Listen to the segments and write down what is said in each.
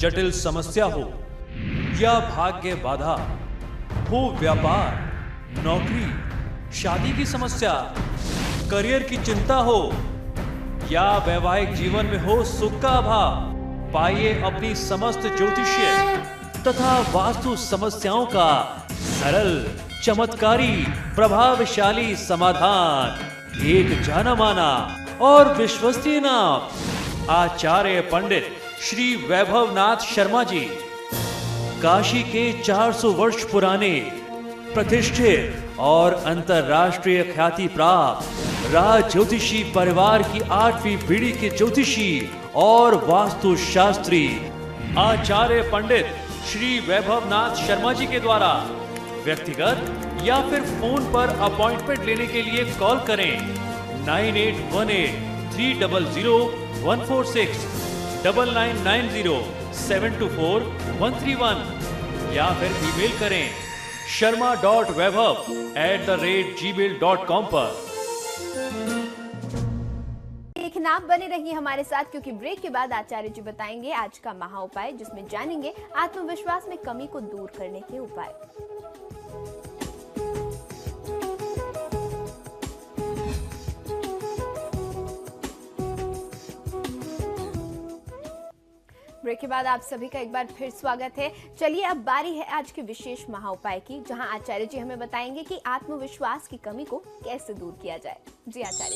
जटिल समस्या हो या भाग्य बाधा, हो व्यापार, नौकरी, शादी की समस्या, करियर की चिंता हो या वैवाहिक जीवन में हो सुख का अभाव, पाइए अपनी समस्त ज्योतिषीय तथा वास्तु समस्याओं का सरल, चमत्कारी, प्रभावशाली समाधान। एक जाना माना और विश्वसनीय नाम, आचार्य पंडित श्री वैभवनाथ शर्मा जी, काशी के 400 वर्ष पुराने प्रतिष्ठित और अंतरराष्ट्रीय ख्याति प्राप्त राज ज्योतिषी परिवार की 8वीं पीढ़ी के ज्योतिषी और वास्तु शास्त्री आचार्य पंडित श्री वैभवनाथ शर्मा जी के द्वारा व्यक्तिगत या फिर फोन पर अपॉइंटमेंट लेने के लिए कॉल करें 9818-300-146, 9990-724-131 या फिर ईमेल करें sharma.vaibhav@gmail.com पर। लेकिन आप बने रहिए हमारे साथ, क्योंकि ब्रेक के बाद आचार्य जी बताएंगे आज का महा उपाय, जिसमें जानेंगे आत्मविश्वास में कमी को दूर करने के उपाय। ब्रेक के बाद आप सभी का एक बार फिर स्वागत है। चलिए अब बारी है आज के विशेष महा उपाय की, जहां आचार्य जी हमें बताएंगे कि आत्मविश्वास की कमी को कैसे दूर किया जाए। जी आचार्य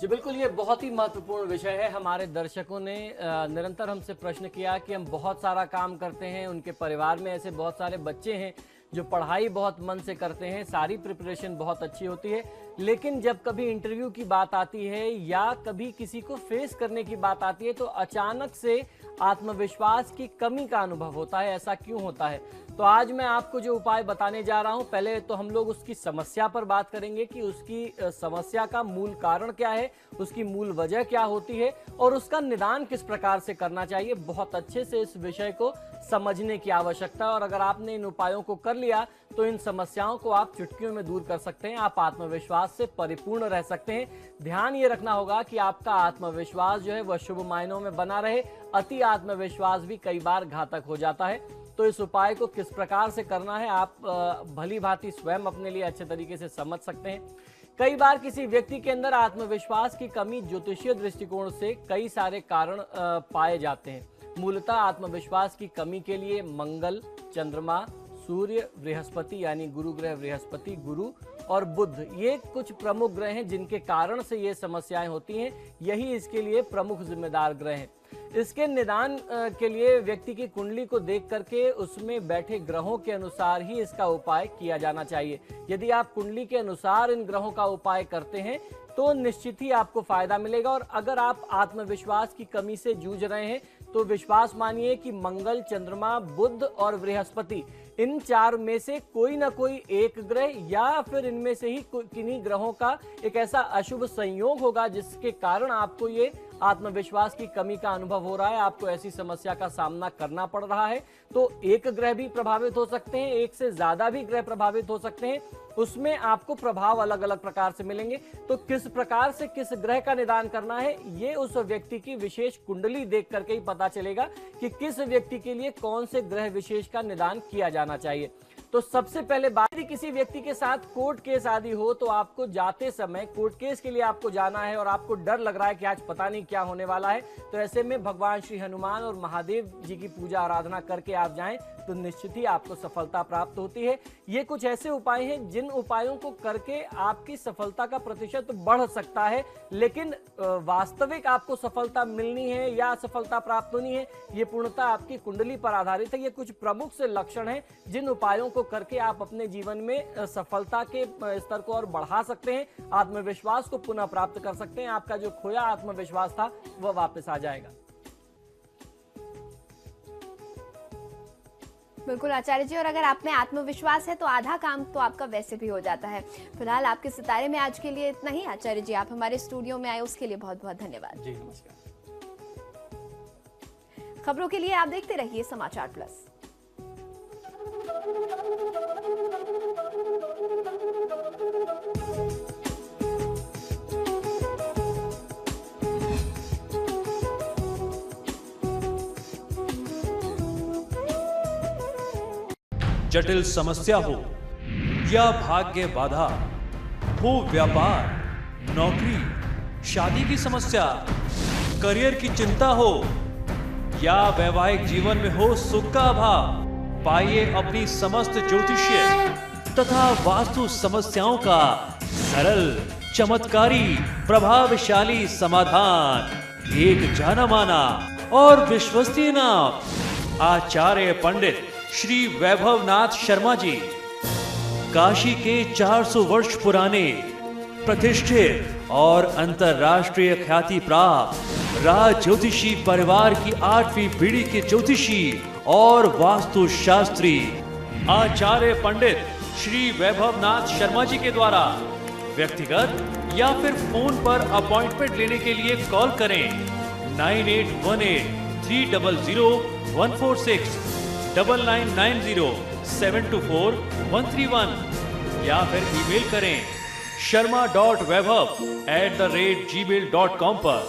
जी बिल्कुल, ये बहुत ही महत्वपूर्ण विषय है। हमारे दर्शकों ने निरंतर हमसे प्रश्न किया कि हम बहुत सारा काम करते हैं, उनके परिवार में ऐसे बहुत सारे बच्चे हैं जो पढ़ाई बहुत मन से करते हैं, सारी प्रिपरेशन बहुत अच्छी होती है, लेकिन जब कभी इंटरव्यू की बात आती है या कभी किसी को फेस करने की बात आती है तो अचानक से आत्मविश्वास की कमी का अनुभव होता है। ऐसा क्यों होता है? तो आज मैं आपको जो उपाय बताने जा रहा हूं, पहले तो हम लोग उसकी समस्या पर बात करेंगे कि उसकी समस्या का मूल कारण क्या है, उसकी मूल वजह क्या होती है और उसका निदान किस प्रकार से करना चाहिए। बहुत अच्छे से इस विषय को समझने की आवश्यकता है और अगर आपने इन उपायों को कर लिया तो इन समस्याओं को आप चुटकियों में दूर कर सकते हैं। आप आत्मविश्वास से परिपूर्ण रह सकते हैं। ध्यान ये रखना होगा कि आपका आत्मविश्वास जो है वह शुभ मायनों में बना रहे। अति आत्मविश्वास भी कई बार घातक हो जाता है। तो इस उपाय को किस प्रकार से करना है आप भली भांति स्वयं अपने लिए अच्छे तरीके से समझ सकते हैं। कई बार किसी व्यक्ति के अंदर आत्मविश्वास की कमी ज्योतिषीय दृष्टिकोण से कई सारे कारण पाए जाते हैं। मूलतः आत्मविश्वास की कमी के लिए मंगल, चंद्रमा, सूर्य, बृहस्पति यानी गुरु ग्रह बृहस्पति, गुरु और बुध, ये कुछ प्रमुख ग्रह हैं जिनके कारण से ये समस्याएं होती हैं। यही इसके लिए प्रमुख जिम्मेदार ग्रह हैं। इसके निदान के लिए व्यक्ति की कुंडली को देख करके उसमें बैठे ग्रहों के अनुसार ही इसका उपाय किया जाना चाहिए। यदि आप कुंडली के अनुसार इन ग्रहों का उपाय करते हैं तो निश्चित ही आपको फायदा मिलेगा। और अगर आप आत्मविश्वास की कमी से जूझ रहे हैं तो विश्वास मानिए कि मंगल, चंद्रमा, बुध और बृहस्पति, इन चार में से कोई ना कोई एक ग्रह या फिर इनमें से ही किन्हीं ग्रहों का एक ऐसा अशुभ संयोग होगा जिसके कारण आपको ये आत्मविश्वास की कमी का अनुभव हो रहा है, आपको ऐसी समस्या का सामना करना पड़ रहा है। तो एक ग्रह भी प्रभावित हो सकते हैं, एक से ज्यादा भी ग्रह प्रभावित हो सकते हैं, उसमें आपको प्रभाव अलग अलग प्रकार से मिलेंगे। तो किस प्रकार से किस ग्रह का निदान करना है ये उस व्यक्ति की विशेष कुंडली देख करके ही पता चलेगा कि किस व्यक्ति के लिए कौन से ग्रह विशेष का निदान किया जाना चाहिए। तो सबसे पहले बात, यदि किसी व्यक्ति के साथ कोर्ट केस आदि हो तो आपको जाते समय, कोर्ट केस के लिए आपको जाना है और आपको डर लग रहा है कि आज पता नहीं क्या होने वाला है, तो ऐसे में भगवान श्री हनुमान और महादेव जी की पूजा आराधना करके आप जाएं तो निश्चित ही आपको सफलता प्राप्त होती है। ये कुछ ऐसे उपाय हैं जिन उपायों को करके आपकी सफलता का प्रतिशत बढ़ सकता है, लेकिन वास्तविक आपको सफलता मिलनी है या सफलता प्राप्त होनी है ये पूर्णतः आपकी कुंडली पर आधारित है। ये कुछ प्रमुख से लक्षण हैं जिन उपायों को करके आप अपने जीवन में सफलता के स्तर को और बढ़ा सकते हैं, आत्मविश्वास को पुनः प्राप्त कर सकते हैं। आपका जो खोया आत्मविश्वास था वह वापस आ जाएगा। बिल्कुल आचार्य जी, और अगर आप में आत्मविश्वास है तो आधा काम तो आपका वैसे भी हो जाता है। फिलहाल आपके सितारे में आज के लिए इतना ही। आचार्य जी आप हमारे स्टूडियो में आए उसके लिए बहुत बहुत धन्यवाद। जी नमस्कार। खबरों के लिए आप देखते रहिए समाचार प्लस। जटिल समस्या हो या भाग्य बाधा, हो व्यापार, नौकरी, शादी की समस्या, करियर की चिंता हो या वैवाहिक जीवन में हो सुख का अभाव, पाइए अपनी समस्त ज्योतिषीय तथा वास्तु समस्याओं का सरल, चमत्कारी, प्रभावशाली समाधान। एक जाना माना और विश्वसनीय नाम, आचार्य पंडित श्री वैभवनाथ शर्मा जी, काशी के 400 वर्ष पुराने प्रतिष्ठित और अंतरराष्ट्रीय ख्याति प्राप्त राज ज्योतिषी परिवार की 8वीं पीढ़ी के ज्योतिषी और वास्तु शास्त्री आचार्य पंडित श्री वैभवनाथ शर्मा जी के द्वारा व्यक्तिगत या फिर फोन पर अपॉइंटमेंट लेने के लिए कॉल करें 9818-300-146, 9990-724-131 या फिर ईमेल करें sharma.vaibhav@gmail.com पर।